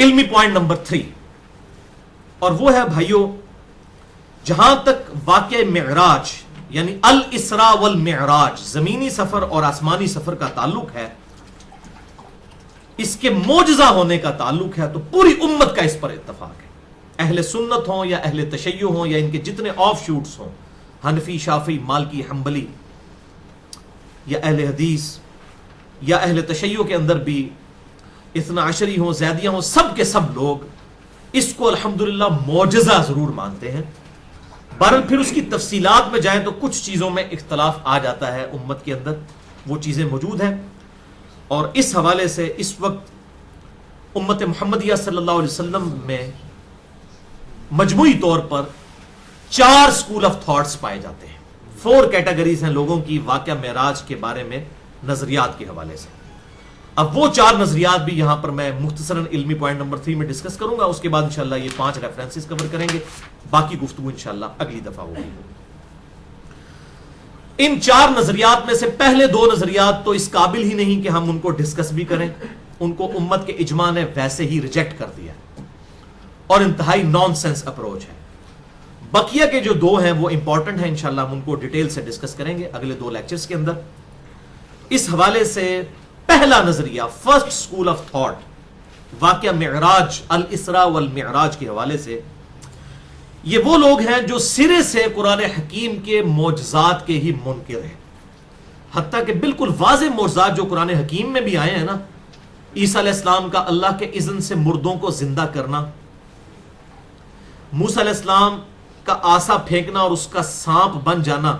علمی point number 3، اور وہ ہے بھائیوں، جہاں تک واقعہ معراج یعنی الاسراء والمعراج، زمینی سفر اور آسمانی سفر کا تعلق ہے، اس کے معجزہ ہونے کا تعلق ہے، تو پوری امت کا اس پر اتفاق ہے، اہل سنت ہوں یا اہل تشیع ہوں یا ان کے جتنے آف شوٹس ہوں، حنفی، شافعی، مالکی، حنبلی، یا اہل حدیث یا اہل تشیع کے اندر بھی اثنا عشری ہوں، زیدیہ ہوں، سب کے سب لوگ اس کو الحمدللہ معجزہ ضرور مانتے ہیں۔ بہرحال پھر اس کی تفصیلات میں جائیں تو کچھ چیزوں میں اختلاف آ جاتا ہے امت کے اندر، وہ چیزیں موجود ہیں، اور اس حوالے سے اس وقت امت محمدیہ صلی اللہ علیہ وسلم میں مجموعی طور پر 4 اسکول آف تھاٹس پائے جاتے ہیں، 4 کیٹیگریز ہیں لوگوں کی واقعہ معراج کے بارے میں نظریات کے حوالے سے۔ اب وہ 4 نظریات بھی یہاں پر میں مختصراً علمی پوائنٹ نمبر 3 میں ڈسکس کروں گا، اس کے بعد انشاءاللہ یہ 5 ریفرنسز کور کریں گے، باقی گفتگو انشاءاللہ اگلی دفعہ ہوگی۔ ان 4 نظریات میں سے پہلے 2 نظریات تو اس قابل ہی نہیں کہ ہم ان کو ڈسکس بھی کریں، ان کو امت کے اجماع نے ویسے ہی ریجیکٹ کر دیا اور انتہائی نان سینس اپروچ ہے۔ بقیہ کے جو 2 ہیں وہ امپورٹنٹ ہیں، انشاءاللہ ہم ان کو ڈیٹیل سے ڈسکس کریں گے اگلے 2 لیکچرز کے اندر۔ اس حوالے سے پہلا نظریہ، فرسٹ اسکول آف تھاٹ واقعہ معراج، الاسراء والمعراج کے حوالے سے، یہ وہ لوگ ہیں جو سرے سے قرآن حکیم کے معجزات کے ہی منکر ہیں، حتیٰ کہ بالکل واضح معجزات جو قرآن حکیم میں بھی آئے ہیں نا، عیسیٰ علیہ السلام کا اللہ کے اذن سے مردوں کو زندہ کرنا، موسیٰ علیہ السلام کا عصا پھینکنا اور اس کا سانپ بن جانا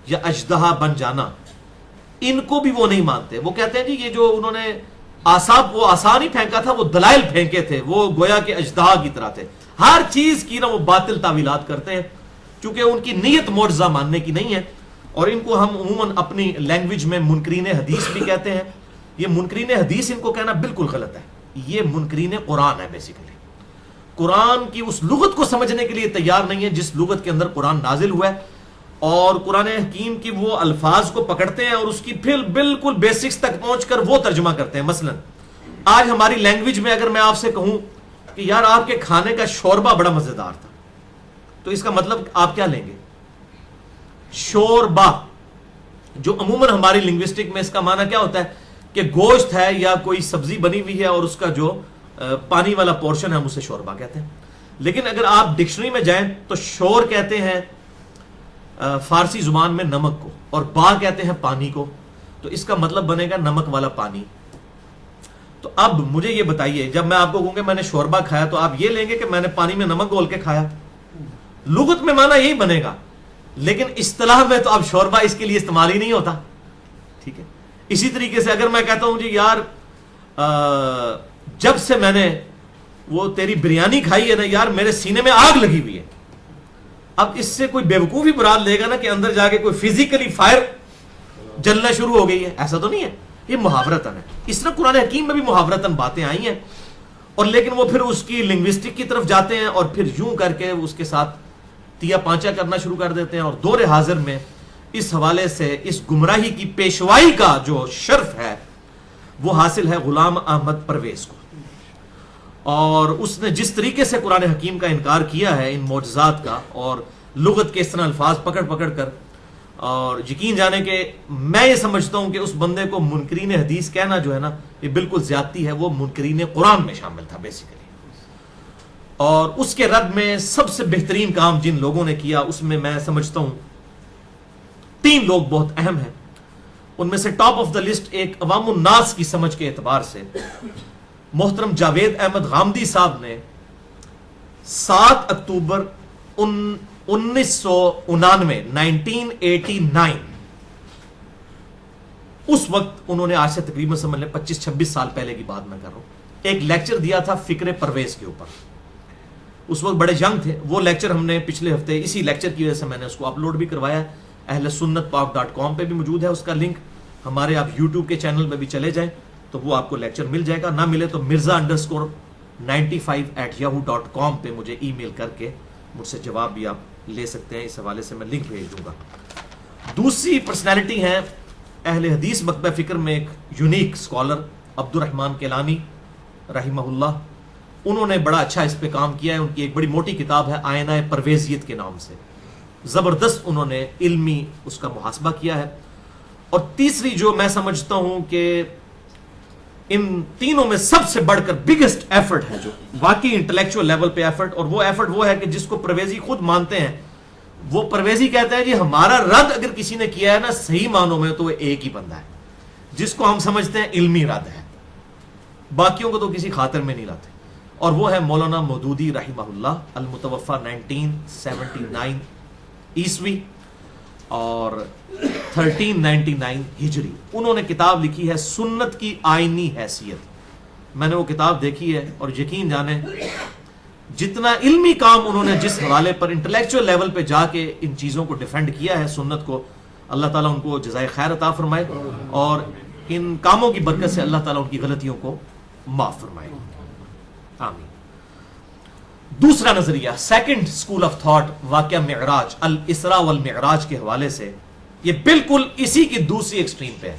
یا اژدہا بن جانا، ان کو بھی وہ نہیں مانتے۔ وہ کہتے ہیں جی یہ جو انہوں نے وہ عصا نہیں پھینکا تھا، وہ دلائل پھینکے تھے، وہ گویا کہ اژدہا کی طرح تھے۔ ہر چیز کی نا وہ باطل تعویلات کرتے ہیں، چونکہ ان کی نیت معجزہ ماننے کی نہیں ہے، اور ان کو ہم عموماً اپنی لینگویج میں منکرین حدیث بھی کہتے ہیں۔ یہ منکرین حدیث ان کو کہنا بالکل غلط ہے، یہ منکرین قرآن ہے بیسیکلی۔ قرآن کی اس لغت کو سمجھنے کے لیے تیار نہیں ہے جس لغت کے اندر قرآن نازل ہوا ہے، اور قرآن حکیم کی وہ الفاظ کو پکڑتے ہیں اور اس کی پھر بالکل بیسکس تک پہنچ کر وہ ترجمہ کرتے ہیں۔ مثلا آج ہماری لینگویج میں اگر میں آپ سے کہوں کہ یار آپ کے کھانے کا شوربہ بڑا مزیدار تھا، تو اس کا مطلب آپ کیا لیں گے؟ شوربہ، جو عموماً ہماری لنگوسٹک میں اس کا معنی کیا ہوتا ہے کہ گوشت ہے یا کوئی سبزی بنی ہوئی ہے اور اس کا جو پانی والا پورشن ہے ہم اسے شوربہ کہتے ہیں۔ لیکن اگر آپ ڈکشنری میں جائیں تو شور کہتے ہیں فارسی زبان میں نمک کو، اور با کہتے ہیں پانی کو، تو اس کا مطلب بنے گا نمک والا پانی۔ تو اب مجھے یہ بتائیے، جب میں آپ کو کہوں کہ میں نے شوربہ کھایا تو آپ یہ لیں گے کہ میں نے پانی میں نمک گھول کے کھایا؟ لغت میں معنی یہی بنے گا، لیکن اصطلاح میں تو اب شوربہ اس کے لیے استعمال ہی نہیں ہوتا، ٹھیک ہے۔ اسی طریقے سے اگر میں کہتا ہوں جی یار جب سے میں نے وہ تیری بریانی کھائی ہے نا یار میرے سینے میں آگ لگی ہوئی ہے، اب اس سے کوئی بیوقوفی مراد لے گا نا کہ اندر جا کے کوئی فزیکلی فائر جلنا شروع ہو گئی ہے، ایسا تو نہیں ہے، یہ محاورتاً ہے۔ اس طرح قرآن حکیم میں بھی محاورتاً باتیں آئی ہیں، اور لیکن وہ پھر اس کی لنگوسٹک کی طرف جاتے ہیں اور پھر یوں کر کے اس کے ساتھ تیا پانچا کرنا شروع کر دیتے ہیں، اور دور حاضر میں اس حوالے سے اس گمراہی کی پیشوائی کا جو شرف ہے وہ حاصل ہے غلام احمد پرویز کو، اور اس نے جس طریقے سے قرآن حکیم کا انکار کیا ہے ان معجزات کا، اور لغت کے اس طرح الفاظ پکڑ پکڑ کر، اور یقین جانے کہ میں یہ سمجھتا ہوں کہ اس بندے کو منکرین حدیث کہنا جو ہے نا یہ بالکل زیادتی ہے، وہ منکرین قرآن میں شامل تھا بیسیکلی۔ اور اس کے رد میں سب سے بہترین کام جن لوگوں نے کیا اس میں میں سمجھتا ہوں 3 لوگ بہت اہم ہیں، ان میں سے ٹاپ آف دا لسٹ ایک عوام الناس کی سمجھ کے اعتبار سے محترم جاوید احمد غامدی صاحب نے 7 اکتوبر 1989 اس وقت انہوں نے، آج سے تقریباً سمجھ لیں 25-26 سال پہلے کی بات میں کر رہا ہوں، ایک لیکچر دیا تھا فکر پرویز کے اوپر۔ اس وقت بڑے ینگ تھے، وہ لیکچر ہم نے پچھلے ہفتے اسی لیکچر کی وجہ سے میں نے اس کو اپلوڈ بھی کروایا ہے، اہل سنت پاک.com پہ بھی موجود ہے اس کا لنک، ہمارے آپ یوٹیوب کے چینل میں بھی چلے جائیں تو وہ آپ کو لیکچر مل جائے گا، نہ ملے تو mirza_95@yahoo.com پہ مجھے ای میل کر کے مجھ سے جواب بھی آپ لے سکتے ہیں، اس حوالے سے میں لنک بھیج دوں گا۔ دوسری پرسنالٹی ہیں اہل حدیث مکتبہ فکر میں ایک یونیک اسکالر عبد الرحمن کیلانی رحمہ اللہ، انہوں نے بڑا اچھا اس پہ کام کیا ہے. ان کی ایک بڑی موٹی کتاب ہے آئینہ پرویزیت کے نام سے. زبردست انہوں نے علمی اس کا محاسبہ کیا ہے. اور تیسری جو میں سمجھتا ہوں کہ ان تینوں میں سب سے بڑھ کر بگیسٹ ایفرٹ ہے جو واقعی انٹلیکچوئل لیول پہ ایفرٹ، اور وہ ایفرٹ وہ ہے کہ جس کو پرویزی خود مانتے ہیں. وہ پرویزی کہتے ہیں جی ہمارا رد اگر کسی نے کیا ہے نا صحیح معنوں میں تو وہ ایک ہی بندہ ہے جس کو ہم سمجھتے ہیں علمی رد ہے، باقیوں کو تو کسی خاطر میں نہیں لاتے. اور وہ ہے مولانا مودودی رحمہ اللہ، المتوفى 1979 عیسوی اور 1399 ہجری. انہوں نے کتاب لکھی ہے سنت کی آئینی حیثیت. میں نے وہ کتاب دیکھی ہے اور یقین جانیں جتنا علمی کام انہوں نے جس حوالے پر انٹلیکچوئل لیول پہ جا کے ان چیزوں کو ڈیفینڈ کیا ہے سنت کو، اللہ تعالیٰ ان کو جزائے خیر عطا فرمائے اور ان کاموں کی برکت سے اللہ تعالیٰ ان کی غلطیوں کو معاف فرمائے. آمین. دوسرا نظریہ، سیکنڈ اسکول آف تھاٹ، واقعہ معراج، الاسراء والمعراج کے حوالے سے، یہ بالکل اسی کی دوسری ایکسٹریم پہ ہے.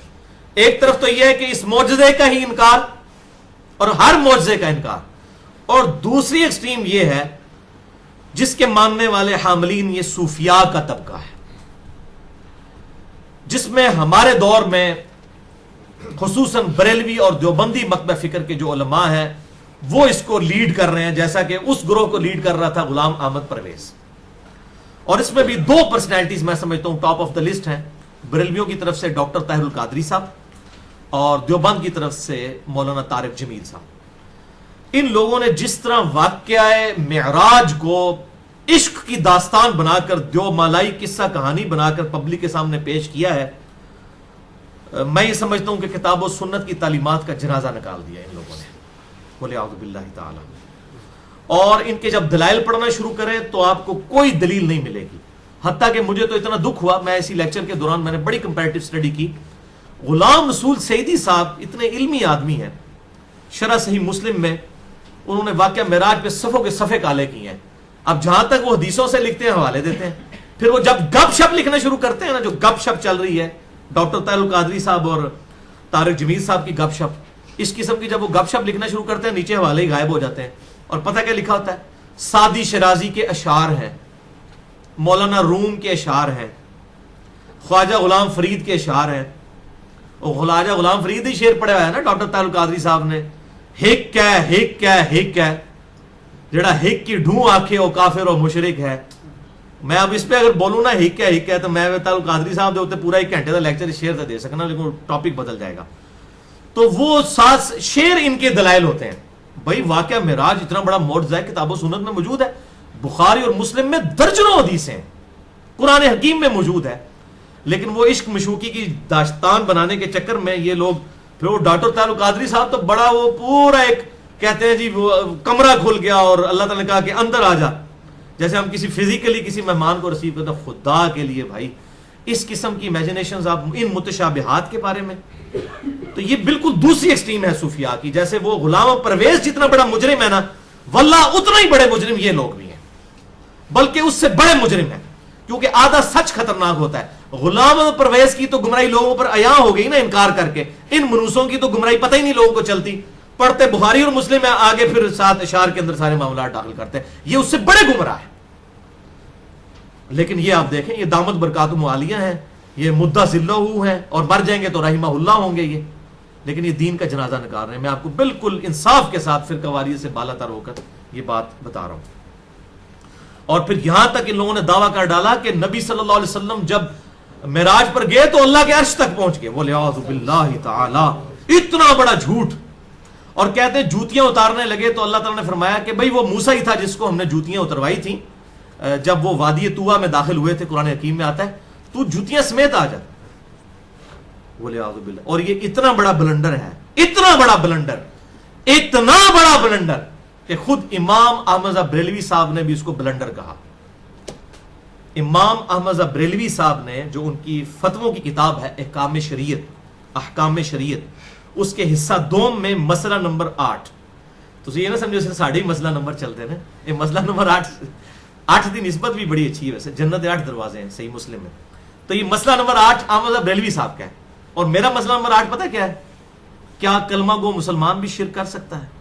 ایک طرف تو یہ ہے کہ اس معجزے کا ہی انکار اور ہر معجزے کا انکار، اور دوسری ایکسٹریم یہ ہے جس کے ماننے والے حاملین یہ صوفیاء کا طبقہ ہے، جس میں ہمارے دور میں خصوصاً بریلوی اور دیوبندی مکتبہ فکر کے جو علماء ہیں وہ اس کو لیڈ کر رہے ہیں، جیسا کہ اس گروہ کو لیڈ کر رہا تھا غلام احمد پرویز. اور اس میں بھی دو پرسنالٹیز میں سمجھتا ہوں ٹاپ آف دا لسٹ ہیں. بریلویوں کی طرف سے ڈاکٹر طاہر القادری صاحب اور دیوبند کی طرف سے مولانا طارق جمیل صاحب. ان لوگوں نے جس طرح واقعہ معراج کو عشق کی داستان بنا کر دیو مالائی قصہ کہانی بنا کر پبلک کے سامنے پیش کیا ہے، میں یہ سمجھتا ہوں کہ کتاب و سنت کی تعلیمات کا جنازہ نکال دیا ان لوگوں نے، بولے اعوذ باللہ تعالی. اور ان کے جب دلائل پڑھنا شروع کریں تو آپ کو کوئی دلیل نہیں ملے گی. حتیٰ کہ مجھے تو اتنا دکھ ہوا، میں اسی لیکچر کے دوران میں نے بڑی کمپیریٹیو اسٹڈی کی. غلام رسول سعیدی صاحب اتنے علمی آدمی ہیں، شرح صحیح مسلم میں انہوں نے واقعہ معراج پہ صفوں کے صفحے کالے کیے ہیں. اب جہاں تک وہ حدیثوں سے لکھتے ہیں حوالے دیتے ہیں، پھر وہ جب گپ شپ لکھنا شروع کرتے ہیں نا، جو گپ شپ چل رہی ہے ڈاکٹر طاہر القادری صاحب اور طارق جمیل صاحب کی گپ شپ، اس قسم کی جب وہ گپ شپ لکھنا شروع کرتے ہیں نیچے حوالے ہی غائب ہو جاتے ہیں. اور پتہ کیا لکھا ہوتا ہے؟ سعدی شرازی کے اشعار ہیں، مولانا روم کے اشعار ہیں، خواجہ غلام فرید کے اشعار ہیں. اور خواجہ غلام فرید ہی شعر پڑھا ہوا ہے نا ڈاکٹر طاہر القادری صاحب نے، ہک ہے ہک ہے ہک ہے، جڑا ہک کی ڈھوں آکھے وہ کافر و مشرک ہے. میں اب اس پہ اگر بولوں نا ہک ہے تو میں طاہر القادری صاحب دے ہوتے پورا ایک گھنٹے کا لیکچر شعر سے دے سکنا، لیکن ٹاپک بدل جائے گا. تو وہ سات شعر ان کے دلائل ہوتے ہیں. بھائی واقعہ معراج اتنا بڑا معجزہ ہے، کتاب و سنت میں موجود ہے، بخاری اور مسلم میں درجنوں حدیثیں ہیں، قرآن حکیم میں موجود ہے. لیکن وہ عشق مشوقی کی داستان بنانے کے چکر میں یہ لوگ، پھر وہ ڈاکٹر طاہر القادری صاحب تو بڑا وہ پورا ایک کہتے ہیں جی وہ کمرہ کھل گیا اور اللہ تعالیٰ نے کہا کہ اندر آ جا، جیسے ہم کسی فزیکلی کسی مہمان کو ریسیو کرتے ہیں. خدا کے لیے بھائی اس قسم کی امیجنیشنز آپ ان متشابہات کے بارے میں، تو یہ بالکل دوسری ایکسٹریم ہے صوفیاء کی. جیسے وہ غلام پرویز جتنا بڑا مجرم ہے نا، واللہ اتنا ہی بڑے مجرم یہ لوگ بھی ہیں، بلکہ اس سے بڑے مجرم ہیں، کیونکہ آدھا سچ خطرناک ہوتا ہے. غلام پرویز کی تو گمراہی لوگوں پر عیاں ہو گئی نا انکار کر کے، ان منوسوں کی تو گمراہی پتہ ہی نہیں لوگوں کو چلتی، پڑھتے بخاری اور مسلم ہے، آگے پھر سات اشعار کے اندر سارے معاملات داخل کرتے ہیں. یہ اس سے بڑے گمراہ ہیں. لیکن یہ آپ دیکھیں، یہ دامت برکاتہم عالیہ ہیں، یہ مدعا ذلہ ہیں، اور مر جائیں گے تو رحمہ اللہ ہوں گے یہ، لیکن یہ دین کا جنازہ نکال رہے ہیں. میں آپ کو بالکل انصاف کے ساتھ فرقہ واریت سے بالا تر ہو کر یہ بات بتا رہا ہوں. اور پھر یہاں تک ان لوگوں نے دعویٰ کر ڈالا کہ نبی صلی اللہ علیہ وسلم جب معراج پر گئے تو اللہ کے عرش تک پہنچ گئے. بولے اعوذ باللہ تعالی، اتنا بڑا جھوٹ. اور کہتے ہیں جوتیاں اتارنے لگے تو اللہ تعالیٰ نے فرمایا کہ بھئی وہ موسیٰ ہی تھا جس کو ہم نے جوتیاں اتروائی تھیں جب وہ وادی طویٰ میں داخل ہوئے تھے. قرآن حکیم میں آتا ہے تو جوتیاں سمیت آ جا. بولے اعوذ باللہ. اور یہ اتنا بڑا بلنڈر ہے، اتنا بڑا بلنڈر، اتنا بڑا بلنڈر کہ خود امام احمد بریلوی صاحب نے بھی اس کو بلنڈر کہا. امام احمد بریلوی صاحب نے جو ان کی فتووں کی کتاب ہے احکام شریعت، اس کے حصہ دوم میں مسئلہ نمبر 8، تو یہ نہ سمجھو صرف ساڑھے ہی مسئلہ نمبر چلتے ہیں، یہ مسئلہ نمبر 8 کی نسبت بھی بڑی اچھی ہے. ویسے جنت 8 دروازے ہیں صحیح مسلم میں، تو یہ مسئلہ نمبر 8 احمد بریلوی صاحب کا ہے. اور میرا مسئلہ نمبر 8 پتہ کیا ہے؟ کیا کلمہ گو مسلمان بھی شرک کر سکتا ہے؟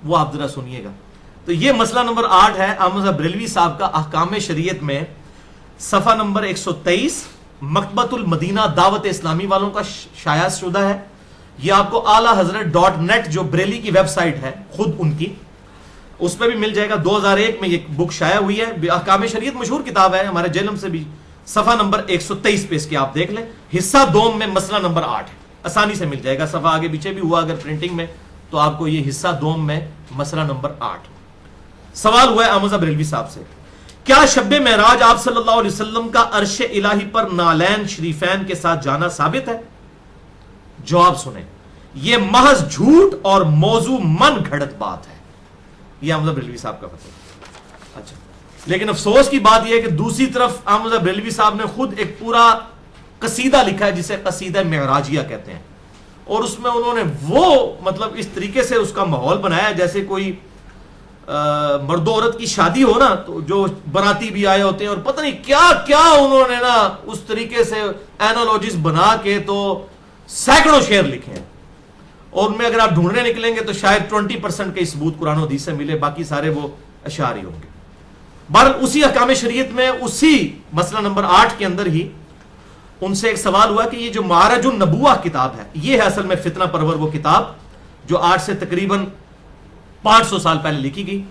وہ آپ ذرا سنیے گا. تو یہ مسئلہ نمبر 8 ہے احمد رضا بریلوی صاحب کا احکام شریعت میں صفحہ نمبر 123 مکتبۃ المدینہ دعوت اسلامی والوں کا شائع شدہ ہے. یہ آپ کو اعلی حضرت .net جو بریلی کی ویب سائٹ ہے خود ان کی, اس پہ بھی مل جائے گا. 2001 میں یہ بک شائع ہوئی ہے. احکام شریعت مشہور کتاب ہے ہمارے جیلم سے بھی. صفحہ نمبر 123 پہ اس کے آپ دیکھ لیں. حصہ دوم میں مسئلہ نمبر 8 ہے, آسانی سے مل جائے گا. صفحہ آگے پیچھے بھی ہوا اگر پرنٹنگ میں تو آپ کو یہ حصہ دوم میں مسئلہ نمبر 8. سوال ہوا ہے احمد رضا بریلوی صاحب سے, کیا شب معراج آپ صلی اللہ علیہ وسلم کا عرش الہی پر نالین شریفین کے ساتھ جانا ثابت ہے؟ جواب سنیں, یہ محض جھوٹ اور موضوع من گھڑت بات ہے. یہ احمد رضا بریلوی صاحب کا فتویٰ. اچھا, لیکن افسوس کی بات یہ ہے کہ دوسری طرف احمد رضا بریلوی صاحب نے خود ایک پورا قصیدہ لکھا ہے جسے قصیدہ معراجیہ کہتے ہیں, اور اس میں انہوں نے وہ مطلب اس طریقے سے اس کا ماحول بنایا جیسے کوئی مرد و عورت کی شادی ہو نا, تو جو براتی بھی آئے ہوتے ہیں اور پتہ نہیں کیا کیا انہوں نے نا اس طریقے سے اینالوجیز بنا کے تو سینکڑوں شعر لکھے ہیں, اور ان میں اگر آپ ڈھونڈنے نکلیں گے تو شاید 20% کے ثبوت قرآن و حدیث سے ملے, باقی سارے وہ اشعار ہی ہوں گے. بہرحال اسی احکام شریعت میں اسی مسئلہ نمبر 8 کے اندر ہی ان سے ایک سوال ہوا کہ یہ جو معرج النبوہ کتاب ہے, یہ ہے اصل میں فتنہ پرور وہ کتاب جو آج سے تقریباً 500 سال پہلے لکھی گئی.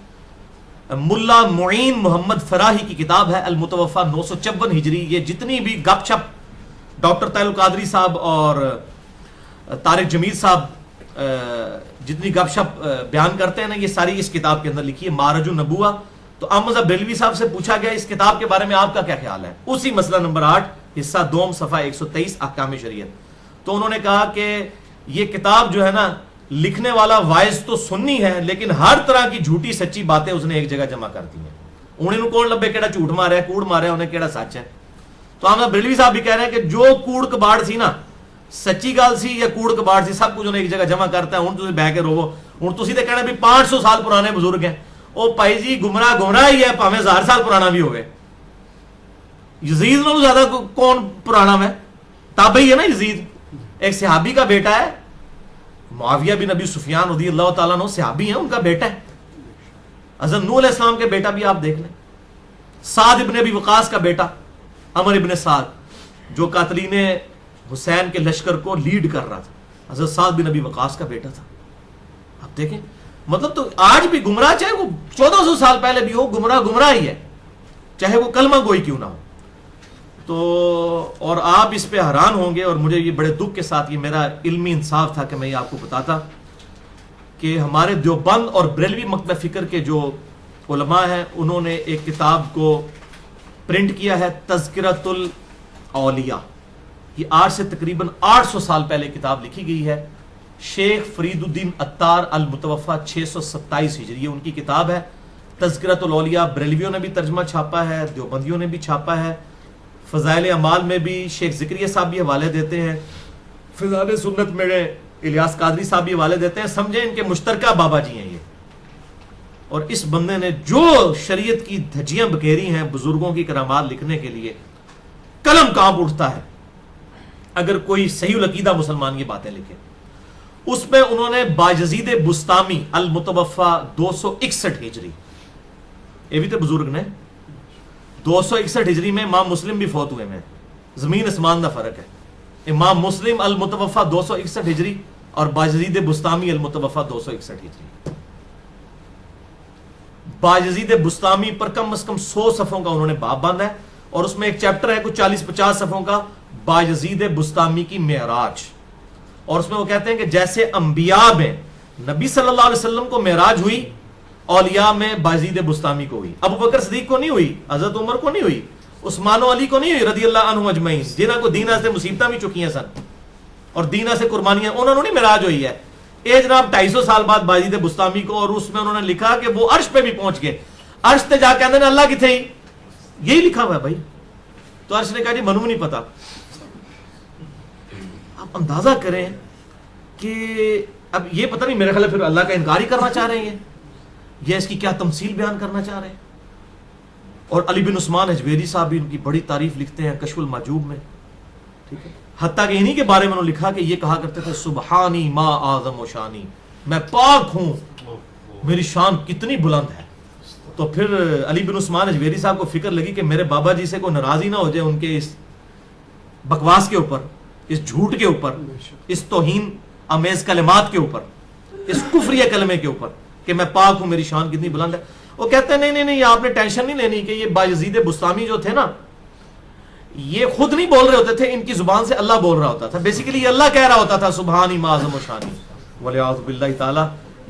ملا معین محمد فراہی کی کتاب ہے المتوفا 954 ہجری. یہ جتنی بھی گپ شپ ڈاکٹر طاہر القادری صاحب اور طارق جمیل صاحب جتنی گپ شپ بیان کرتے ہیں نا, یہ ساری اس کتاب کے اندر لکھی ہے معرج النبوہ. تو احمد رضا بریلوی صاحب سے پوچھا گیا اس کتاب کے بارے میں آپ کا کیا خیال ہے, اسی مسئلہ نمبر 8 حصہ دوم صفحہ 123 احکام شریعت. تو انہوں نے کہا کہ یہ کتاب جو ہے نا لکھنے والا وائز تو سنی ہے, لیکن ہر طرح کی جھوٹی سچی باتیں اس نے ایک جگہ جمع کر دی ہیں. انہیں کون لبے کیڑا جھوٹ مارا ہے, کوڑ مارا ہے, انہیں کیڑا سچ ہے. تو احمد بریلوی صاحب بھی کہہ رہے ہیں کہ جو کوڑ کباڑ سی نا, سچی گل سی یا کوڑ کباڑ سی, سب کچھ انہیں ایک جگہ جمع کرتا ہے. ہوں تسی بہ کے روو, ہوں تسی تے کہنا بھی 500 سال پرانے بزرگ ہیں. او بھائی جی گمراہ ہی ہے, پاویں 1000 سال پرانا بھی ہوئے. یزید نالوں زیادہ کون پرانا ہے؟ تابعی ہے نا یزید, ایک صحابی کا بیٹا ہے. معاویہ بن ابی سفیان رضی اللہ تعالیٰ عنہ صحابی ہیں, ان کا بیٹا ہے. حضرت نوح علیہ السلام کے بیٹا بھی آپ دیکھ لیں. سعد ابن ابی وقاص کا بیٹا عمر ابن سعد, جو قاتلین حسین کے لشکر کو لیڈ کر رہا تھا, حضرت سعد بن ابی وقاص کا بیٹا تھا. آپ دیکھیں مطلب تو آج بھی گمراہ, چاہے وہ 1400 سال پہلے بھی ہو, گمراہ ہی ہے, چاہے وہ کلمہ گوئی کیوں نہ ہو. تو اور آپ اس پہ حیران ہوں گے, اور مجھے یہ بڑے دکھ کے ساتھ, یہ میرا علمی انصاف تھا کہ میں یہ آپ کو بتاتا کہ ہمارے دیوبند اور بریلوی مکتبہ فکر کے جو علماء ہیں انہوں نے ایک کتاب کو پرنٹ کیا ہے, تذکرۃ الاولیاء. یہ آج سے تقریباً 800 سال پہلے کتاب لکھی گئی ہے. شیخ فرید الدین عطار المتوفا 627 ہجری, یہ ان کی کتاب ہے تذکرۃ الاولیاء. بریلویوں نے بھی ترجمہ چھاپا ہے, دیوبندیوں نے بھی چھاپا ہے. فضائل اعمال میں بھی شیخ ذکریہ صاحب بھی حوالے دیتے ہیں, فضائل سنت میں الیاس قادری صاحب بھی حوالے دیتے ہیں. سمجھیں ان کے مشترکہ بابا جی ہیں یہ. اور اس بندے نے جو شریعت کی دھجیاں بکھیری ہیں بزرگوں کی کرامات لکھنے کے لیے, قلم کانپ اٹھتا ہے اگر کوئی صحیح العقیدہ مسلمان یہ باتیں لکھے. اس میں انہوں نے باجزید بستامی المتوفا 261 ہجری, یہ بھی تو بزرگ نے, 261 ہجری میں امام مسلم بھی فوت ہوئے ہیں, زمین اسمان کا فرق ہے. امام مسلم المتوفا 261 ہجری اور باجزید بستامی المتوفا 261 ہجری. باجزید بستامی پر کم از کم 100 صفحوں کا انہوں نے باب باندھا ہے, اور اس میں ایک چیپٹر ہے کچھ 40-50 صفحوں کا, باجزید بستامی کی معراج. اور اس میں وہ کہتے ہیں کہ جیسے انبیاء میں نبی صلی اللہ علیہ وسلم کو معراج ہوئی, اولیاء میں باجزید بستامی کو ہوئی. ابو بکر صدیق کو نہیں ہوئی, حضرت عمر کو نہیں ہوئی, عثمان و علی کو نہیں ہوئی رضی اللہ عنہ اجمعین, جنہاں کو دینہ سے مصیبتیں بھی چکی ہیں سن اور دینہ سے قربانیاں, انہوں نے نہیں معراج ہوئی ہے. اے جناب 250 سال بعد باجزید بستامی کو, اور اس میں انہوں نے لکھا کہ وہ عرش پہ بھی پہنچ گئے. عرش تے جا کے اندر اللہ کتنے ہی, یہی لکھا ہوا ہے بھائی. تو عرش نے کہا جی منو نہیں پتا. آپ اندازہ کریں کہ اب یہ پتہ نہیں, میرے خیال ہے پھر اللہ کا انکار ہی کرنا چاہ رہے ہیں یہ اس کی کیا تمثیل بیان کرنا چاہ رہے ہیں. اور علی بن عثمان حجویری صاحب بھی ان کی بڑی تعریف لکھتے ہیں کشف المحجوب میں, ٹھیک ہے. حتیٰ کہ انہی کے بارے میں انہوں نے لکھا کہ یہ کہا کرتے تھے سبحانی ما اعظم و شانی, میں پاک ہوں میری شان کتنی بلند ہے. تو پھر علی بن عثمان اجویری صاحب کو فکر لگی کہ میرے بابا جی سے کوئی ناراض ہی نہ ہو جائے ان کے اس بکواس کے اوپر, اس جھوٹ کے اوپر, اس توہین آمیز کلمات کے اوپر, اس کفریہ کلمے کے اوپر کہ میں پاک ہوں, میری شان کتنی بلند ہے. وہ کہتے ہیں نہیں آپ نے ٹینشن نہیں لینی کہ یہ بایزید بستامی جو تھے نا, یہ خود نہیں بول رہے ہوتے تھے, ان کی زبان سے اللہ بول رہا ہوتا تھا. بیسیکلی اللہ کہہ رہا ہوتا تھا سبحانی ما اعظم و شانی ولیعوذ باللہ تعالی.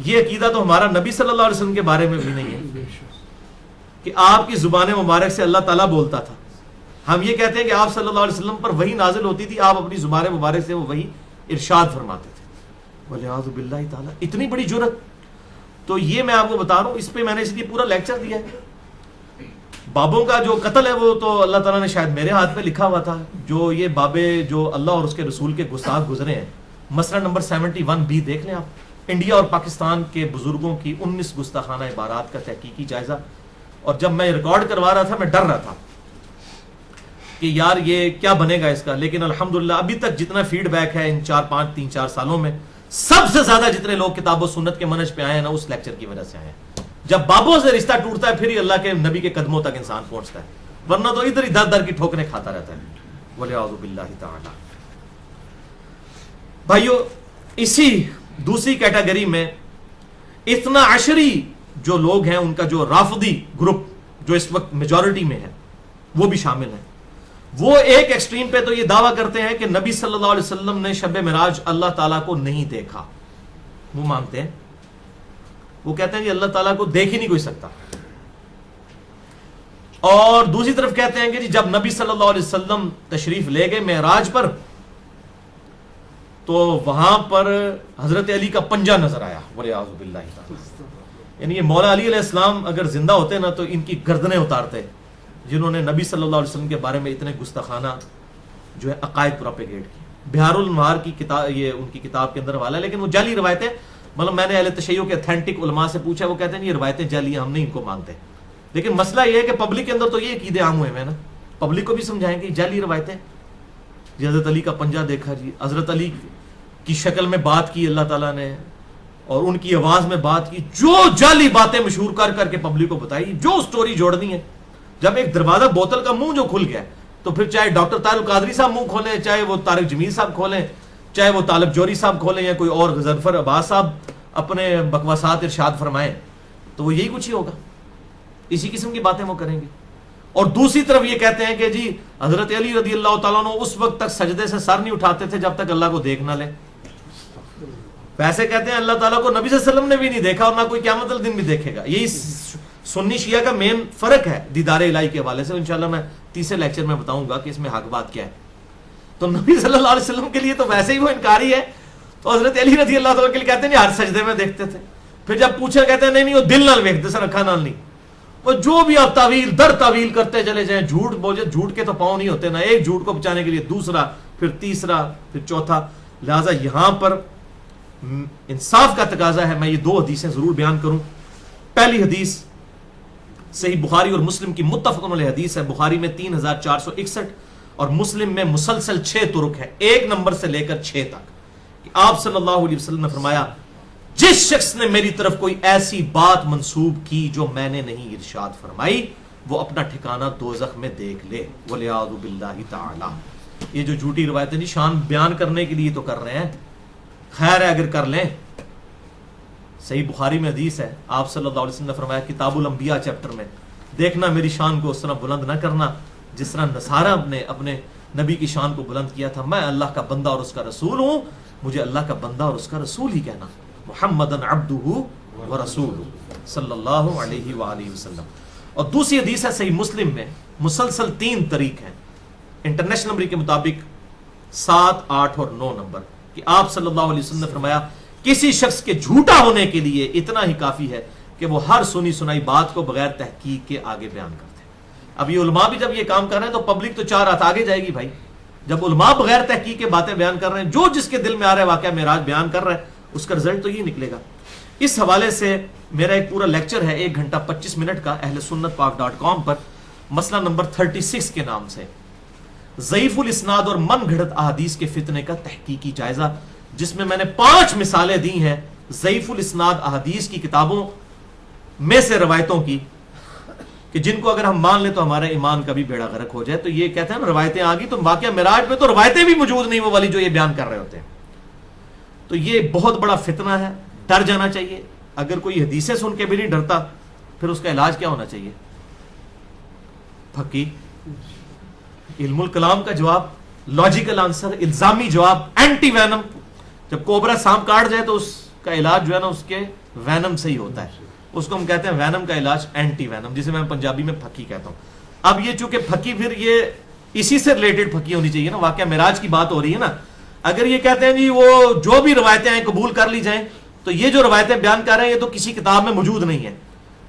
یہ عقیدہ تو ہمارا نبی صلی اللہ علیہ وسلم کے بارے میں بھی نہیں ہے کہ آپ کی زبان مبارک سے اللہ تعالیٰ بولتا تھا. ہم یہ کہتے ہیں کہ آپ صلی اللہ علیہ وسلم پر وحی نازل ہوتی تھی, آپ اپنی زبان مبارک سے وہ وحی ارشاد فرماتے تھے. ولیعوذ باللہ تعالی, اتنی بڑی جرت. تو یہ میں آپ کو بتا رہا ہوں, اس پہ میں نے اس لیے پورا لیکچر دیا ہے. بابوں کا جو قتل ہے وہ تو اللہ تعالیٰ نے شاید میرے ہاتھ پہ لکھا ہوا تھا. جو یہ بابے جو اللہ اور اس کے رسول کے گستاخ گزرے ہیں, مسئلہ نمبر 71B دیکھ لیں آپ. انڈیا اور پاکستان کے بزرگوں کی 19 گستاخانہ عبارات کا تحقیقی جائزہ. اور جب میں ریکارڈ کروا رہا تھا میں ڈر رہا تھا کہ یار یہ کیا بنے گا اس کا, لیکن الحمدللہ ابھی تک جتنا فیڈ بیک ہے ان 3-4 سالوں میں, سب سے زیادہ جتنے لوگ کتاب و سنت کے منہج پہ آئے ہیں نا اس لیکچر کی وجہ سے آئے ہیں. جب بابوں سے رشتہ ٹوٹتا ہے پھر ہی اللہ کے نبی کے قدموں تک انسان پہنچتا ہے, ورنہ تو ادھر ہی در در کی ٹھوکریں کھاتا رہتا ہے. ولیعوذ باللہ تعالی. بھائیو, اسی دوسری کیٹیگری میں اتنا عشری جو لوگ ہیں, ان کا جو رافضی گروپ جو اس وقت میجورٹی میں ہے وہ بھی شامل ہیں. وہ ایک ایکسٹریم پہ تو یہ دعویٰ کرتے ہیں کہ نبی صلی اللہ علیہ وسلم نے شب معراج اللہ تعالیٰ کو نہیں دیکھا. وہ مانتے ہیں, وہ کہتے ہیں کہ اللہ تعالیٰ کو دیکھ ہی نہیں کوئی سکتا. اور دوسری طرف کہتے ہیں کہ جب نبی صلی اللہ علیہ وسلم تشریف لے گئے معراج پر تو وہاں پر حضرت علی کا پنجہ نظر آیا. ولیعوذ باللہ تعالی. یعنی یہ مولا علی علیہ السلام اگر زندہ ہوتے نا تو ان کی گردنیں اتارتے, جنہوں نے نبی صلی اللہ علیہ وسلم کے بارے میں اتنے گستاخانہ جو ہے عقائد پروپیگیٹ کی. بہار الانوار کی کتاب, یہ ان کی کتاب کے اندر والا ہے, لیکن وہ جعلی روایتیں. مطلب میں نے اہل تشیع کے اتھینٹک علماء سے پوچھا, وہ کہتے ہیں یہ روایتیں جعلی ہیں, ہم نہیں ان کو مانتے. لیکن مسئلہ یہ ہے کہ پبلک کے اندر تو یہ عقیدے عام ہوئے ہیں نا, پبلک کو بھی سمجھائیں کہ جعلی روایتیں. جی حضرت علی کا پنجہ دیکھا, جی حضرت علی کی شکل میں بات کی اللہ تعالیٰ نے, اور ان کی آواز میں بات کی, جو جعلی باتیں مشہور کر کر کے پبلک کو بتائی, جو سٹوری جوڑنی ہے. جب ایک دروازہ بوتل کا منہ جو کھل گیا تو پھر چاہے ڈاکٹر طاہر القادری صاحب منہ کھولیں, چاہے وہ طارق جمیل صاحب کھولیں, چاہے وہ طالب جوہری صاحب کھولیں, یا کوئی اور ظفر عباس صاحب اپنے بکواسات ارشاد فرمائیں, تو وہ یہی کچھ ہی ہوگا, اسی قسم کی باتیں وہ کریں گے. اور دوسری طرف یہ کہتے ہیں کہ جی حضرت علی رضی اللہ تعالیٰ عنہ اس وقت تک سجدے سے سر نہیں اٹھاتے تھے جب تک اللہ کو دیکھ نہ لیں. ویسے کہتے ہیں اللہ تعالیٰ کو نبی صلی اللہ علیہ وسلم نے بھی نہیں دیکھا اور نہ کوئی قیامت الدین بھی دیکھے گا. یہی سنی شیعہ کا مین فرق ہے دیدار الہی کے حوالے سے. انشاءاللہ میں تیسرے لیکچر میں بتاؤں گا کہ اس میں حق بات کیا ہے. تو نبی صلی اللہ علیہ وسلم کے لیے تو ویسے ہی وہ انکاری ہے, تو حضرت علی رضی اللہ تعالیٰ کے لیے کہتے ہیں ہر سجدے میں دیکھتے تھے. پھر جب پوچھا کہتے ہیں نہیں وہ دل نال ویکھتے سر, اکھا نال نہیں. وہ جو بھی آپ تعویل در تعویل کرتے چلے جائیں, جھوٹ بولے, جھوٹ کے تو پاؤں نہیں ہوتے نا, ایک جھوٹ کو بچانے کے لیے دوسرا, پھر تیسرا, پھر چوتھا. لہٰذا یہاں پر انصاف کا تقاضا ہے. میں یہ 2 حدیثیں ضرور بیان کروں. پہلی حدیث صحیح بخاری اور مسلم کی متفق علیہ حدیث ہے. بخاری میں 3461 اور مسلم میں مسلسل 6 طرق ہے, 1 نمبر سے لے کر 6 تک, کہ آپ صلی اللہ علیہ وسلم نے فرمایا جس شخص نے میری طرف کوئی ایسی بات منسوب کی جو میں نے نہیں ارشاد فرمائی, وہ اپنا ٹھکانہ دوزخ میں دیکھ لے. ولیعوذ باللہ تعالی. یہ جو جھوٹی روایتیں نہیں شان بیان کرنے کے لیے تو کر رہے ہیں, خیر ہے اگر کر لیں. صحیح بخاری میں حدیث ہے, آپ صلی اللہ علیہ وسلم نے فرمایا کتاب الانبیاء چیپٹر میں, دیکھنا میری شان کو اس طرح بلند نہ کرنا جس طرح نصارہ نے اپنے نبی کی شان کو بلند کیا تھا. میں اللہ کا بندہ اور اس کا رسول ہوں, مجھے اللہ کا بندہ اور اس کا رسول ہی کہنا. محمدن عبدہ ورسولہ صلی اللہ علیہ وآلہ وسلم. اور دوسری حدیث ہے صحیح مسلم میں, مسلسل 3 طریق ہیں انٹرنیشنل نمبر کے مطابق 7, 8 اور 9 نمبر, کہ آپ صلی اللہ علیہ وسلم نے فرمایا کسی شخص کے جھوٹا ہونے کے لیے اتنا ہی کافی ہے کہ وہ ہر سنی سنائی بات کو بغیر تحقیق کے آگے بیان کرتے ہیں. اب یہ علماء بھی جب یہ کام کر رہے ہیں تو پبلک تو 4 ہاتھ آگے جائے گی بھائی. جب علماء بغیر تحقیق کے باتیں بیان کر رہے ہیں, جو جس کے دل میں آ رہا ہے واقعہ معراج بیان کر رہا ہے, اس کا رزلٹ تو یہ نکلے گا. اس حوالے سے میرا ایک پورا لیکچر ہے 1 گھنٹہ 25 منٹ کا اہل سنت پاک.com پر, مسئلہ نمبر 36 کے نام سے, ضعیف الاسناد اور من گھڑت احادیث کے فتنے کا تحقیقی جائزہ, جس میں میں نے 5 مثالیں دی ہیں ضعیف الاسناد احادیث کی کتابوں میں سے روایتوں کی کہ جن کو اگر ہم مان لیں تو ہمارا ایمان کا بھی بیڑا غرق ہو جائے. تو یہ کہتے ہیں روایتیں آ گئی تو واقعہ معراج میں تو روایتیں بھی موجود نہیں وہ والی جو یہ بیان کر رہے ہوتے ہیں. تو یہ بہت بڑا فتنہ ہے, ڈر جانا چاہیے. اگر کوئی حدیثیں سن کے بھی نہیں ڈرتا پھر اس کا علاج کیا ہونا چاہیے؟ پھکی علم الکلام کا جواب, لاجیکل آنسر, الزامی جواب, اینٹی وینم. جب کوبرا سانپ کاٹ جائے تو اس کا علاج جو ہے نا اس کے وینم سے ہی ہوتا ہے. اس کو ہم کہتے ہیں وینم کا علاج اینٹی وینم, جسے میں پنجابی میں پھکی کہتا ہوں. اب یہ چونکہ پھکی پھر یہ اسی سے ریلیٹڈ پھکی ہونی چاہیے نا, واقعہ معراج کی بات ہو رہی ہے نا. اگر یہ کہتے ہیں جی وہ جو بھی روایتیں ہیں قبول کر لی جائیں, تو یہ جو روایتیں بیان کر رہے ہیں یہ تو کسی کتاب میں موجود نہیں ہے.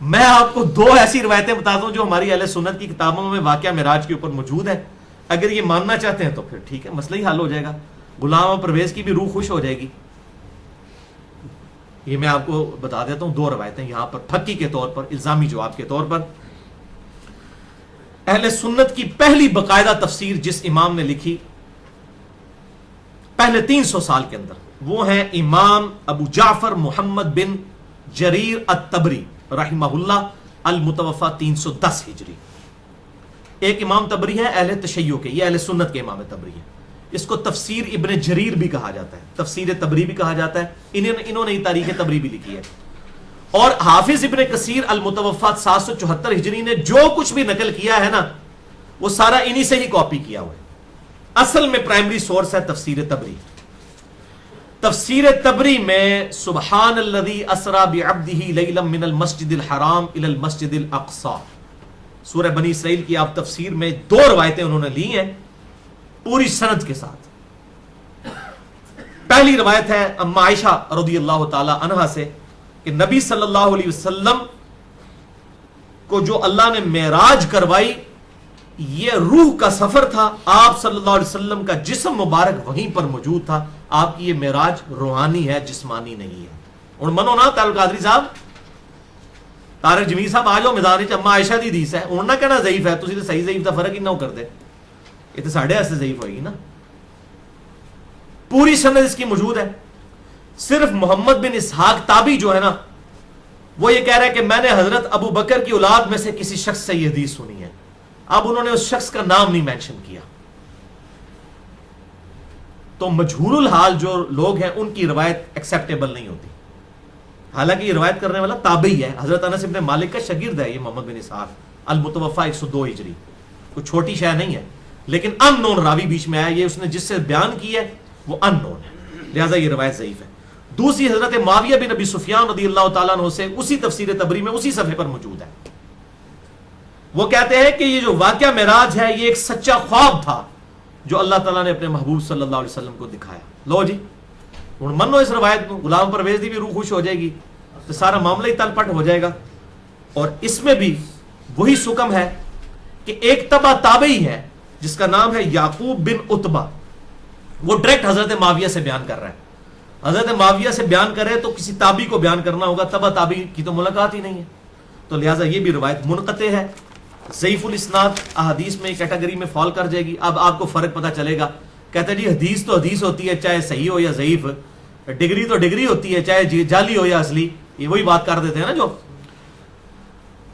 میں آپ کو 2 ایسی روایتیں بتاتا ہوں جو ہماری اہل سنت کی کتابوں میں واقعہ معراج کے اوپر موجود ہے. اگر یہ ماننا چاہتے ہیں تو پھر ٹھیک ہے, مسئلہ ہی حل ہو جائے گا. غلام پرویز کی بھی روح خوش ہو جائے گی. یہ میں آپ کو بتا دیتا ہوں 2 روایتیں یہاں پر پھکی کے طور پر, الزامی جواب کے طور پر. اہل سنت کی پہلی باقاعدہ تفسیر جس امام نے لکھی پہلے 300 سال کے اندر, وہ ہیں امام ابو جعفر محمد بن جریر الطبری رحمہ اللہ, المتوفى 310 ہجری. ایک امام طبری ہے اہل تشیع کے, یہ اہل سنت کے امام طبری ہے. اس کو تفسیر ابن جریر بھی کہا جاتا ہے, تفسیر طبری بھی کہا جاتا ہے. انہوں نے تاریخ طبری بھی لکھی ہے. اور حافظ ابن کثیر المتوفى 774 ہجری نے جو کچھ بھی نقل کیا ہے نا وہ سارا انہی سے ہی کاپی کیا ہوا ہے. اصل میں پرائمری سورس ہے تفسیر طبری. تفسیر طبری میں سبحان الذی اسری بعبدہ لیلا من المسجد الحرام الی المسجد الاقصی, سورہ بنی اسرائیل کی آپ تفسیر میں 2 روایتیں انہوں نے لی ہیں پوری سند کے ساتھ. پہلی روایت ہے اما عائشہ رضی اللہ تعالی عنہا سے کہ نبی صلی اللہ علیہ وسلم کو جو اللہ نے معراج کروائی یہ روح کا سفر تھا. آپ صلی اللہ علیہ وسلم کا جسم مبارک وہیں پر موجود تھا. آپ کی یہ معراج روحانی ہے, جسمانی نہیں ہے. اور منو نا تعلق قادری صاحب, طارق جمیل صاحب آ جاؤ میدان وچ. اما عائشہ دی حدیث ہے, انہوں نہ کہنا ضعیف ہے, تسی تے صحیح ضعیف دا فرق ہی نہ کر دے. یہ تو ساڑھے ایسے ضعیف ہوئے گی نا. پوری سند اس کی موجود ہے. صرف محمد بن اسحاق تابی جو ہے نا وہ یہ کہہ رہا ہے کہ میں نے حضرت ابو بکر کی اولاد میں سے کسی شخص سے یہ حدیث سنی ہے. اب انہوں نے اس شخص کا نام نہیں مینشن کیا. تو مجہول الحال جو لوگ ہیں ان کی روایت ایکسیپٹیبل نہیں ہوتی. حالانکہ یہ روایت کرنے والا تابعی ہے, حضرت انس بن مالک کا شاگرد ہے یہ محمد بن اسحاق, المتوفى 102 ہجری. کوئی چھوٹی شے نہیں ہے, لیکن ان نون راوی بیچ میں آیا. یہ اس نے جس سے بیان کی ہے وہ ان نون ہے, لہذا یہ روایت ضعیف ہے. دوسری حضرت معاویہ بن ابی سفیان رضی اللہ تعالیٰ عنہ سے اسی تفسیر طبری میں اسی صفحے پر موجود ہے. وہ کہتے ہیں کہ یہ جو واقعہ معراج ہے یہ ایک سچا خواب تھا جو اللہ تعالیٰ نے اپنے محبوب صلی اللہ علیہ وسلم کو دکھایا. لو جی ہوں منو اس روایت کو, غلام پرویز دی بھی روح خوش ہو جائے گی, تو سارا معاملہ ہی تل پٹ ہو جائے گا. اور اس میں بھی وہی سکم ہے کہ ایک تبع تابعی ہے جس کا نام ہے یعقوب بن عتبہ, وہ ڈائریکٹ حضرت معاویہ سے بیان کر رہا ہے. حضرت معاویہ سے بیان کرے تو کسی تابعی کو بیان کرنا ہوگا, تبع تابعی کی تو ملاقات ہی نہیں ہے. تو لہٰذا یہ بھی روایت منقطع ہے, ضعیف الاسناد احادیث میں کیٹیگری میں فال کر جائے گی. اب آپ کو فرق پتہ چلے گا. کہتے ہیں جی حدیث تو حدیث ہوتی ہے چاہے صحیح ہو یا ضعیف, ڈگری تو ڈگری ہوتی ہے چاہے جعلی ہو یا اصلی. یہ وہی بات کر دیتے ہیں نا جو.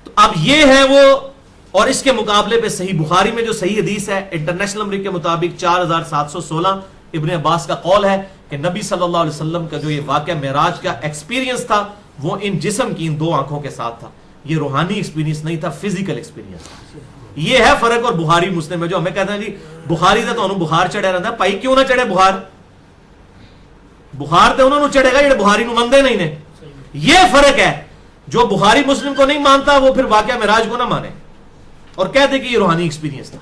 تو اب یہ ہے وہ, اور اس کے مقابلے پہ صحیح بخاری میں جو صحیح حدیث ہے انٹرنیشنل نمبر کے مطابق 4716 ابن عباس کا قول ہے کہ نبی صلی اللہ علیہ وسلم کا جو یہ واقعہ معراج کا ایکسپیرینس تھا وہ ان جسم کی ان 2 آنکھوں کے ساتھ تھا. یہ روحانی ایکسپیرینس نہیں تھا, فزیکل ایکسپیرینس. یہ ہے فرق. اور بخاری مسلم میں جو ہمیں کہتے ہیں جی بخاری سے تو بخار چڑھا رہتا ہے, پائی کیوں نہ چڑھے بخار, بخار تو انہوں نے چڑھے گا جڑے بخاری نو مندے نہیں نے. یہ فرق ہے. جو بخاری مسلم کو نہیں مانتا وہ پھر واقعہ معراج کو نہ مانے اور کہتے کہ یہ روحانی ایکسپیرینس تھا.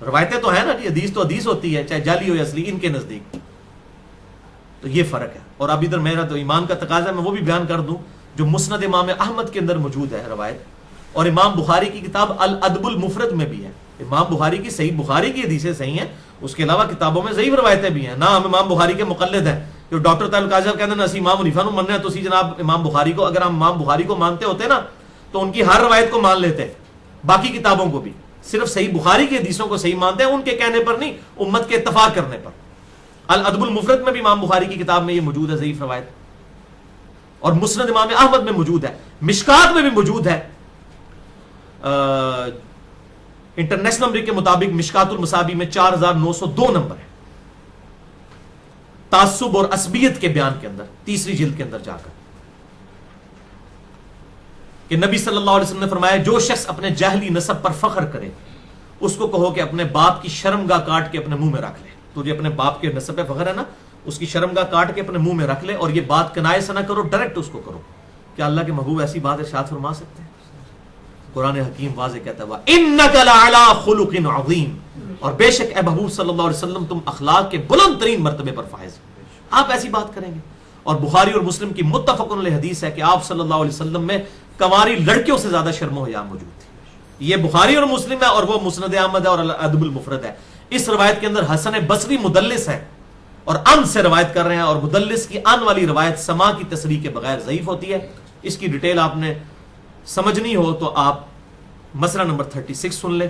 روایتیں تو ہیں نا جی, حدیث تو حدیث ہوتی ہے چاہے جعلی ہو یا اصلی ان کے نزدیک. تو یہ فرق ہے. اور اب ادھر میرا تو ایمان کا تقاضا میں وہ بھی بیان کر دوں جو مسند امام احمد کے اندر موجود ہے روایت, اور امام بخاری کی کتاب الادب المفرد میں بھی ہے. امام بخاری کی صحیح بخاری کی حدیثیں صحیح ہیں, اس کے علاوہ کتابوں میں ضعیف روایتیں بھی ہیں. نہ ہم امام بخاری کے مقلد ہیں. جو ڈاکٹر تعلق صاحب کہتے ہیں اسی امام حنیفہ نو مننے تو اسی جناب امام بخاری کو, اگر ہم امام بخاری کو مانتے ہوتے نا تو ان کی ہر روایت کو مان لیتے, باقی کتابوں کو بھی. صرف صحیح بخاری کی حدیثوں کو صحیح مانتے ہیں, ان کے کہنے پر نہیں, امت کے اتفاق کرنے پر. الادب المفرد میں بھی امام بخاری کی کتاب میں یہ موجود ہے ضعیف روایت. اور مسند امام احمد میں موجود ہے، مشکات میں بھی موجود ہے. انٹرنیشنل نمبر کے مطابق مشکات المصابی میں 4902 نمبر ہے، تعصب اور عصبیت کے بیان کے اندر، تیسری جلد کے اندر جا کر، کہ نبی صلی اللہ علیہ وسلم نے فرمایا جو شخص اپنے جاہلی نسب پر فخر کرے اس کو کہو کہ اپنے باپ کی شرمگاہ کاٹ کے اپنے منہ میں رکھ لے. تجھے اپنے باپ کے نسب پہ فخر ہے نا، اس کی شرمگاہ کاٹ کے اپنے منہ میں رکھ لے، اور یہ بات کنائے سے نہ کرو، ڈائریکٹ اس کو کرو. کیا اللہ کے محبوب ایسی بات ارشاد فرما سکتے ہیں؟ قرآن حکیم واضح کہتا ہے وَإِنَّكَ لَعَلَىٰ خُلُقٍ عَظِيمٍ، اور بے شک اے محبوب صلی اللہ علیہ وسلم تم اخلاق کے بلند ترین مرتبے پر فائز ہو. آپ ایسی بات کریں گے. اور بخاری اور مسلم کی متفق علیہ حدیث ہے کہ آپ صلی اللہ علیہ وسلم میں کنواری لڑکیوں سے زیادہ شرم و حیا موجود تھی. یہ بخاری اور مسلم ہے، اور وہ مسند احمد ہے اور الادب المفرد ہے. اس روایت کے اندر حسن بصری مدلس ہے اور ان سے روایت کر رہے ہیں، اور مدلس کی ان والی روایت سما کی تصریح کے بغیر ضعیف ہوتی ہے. اس کی ڈیٹیل آپ نے سمجھنی ہو تو آپ مسئلہ نمبر 36 سن لیں.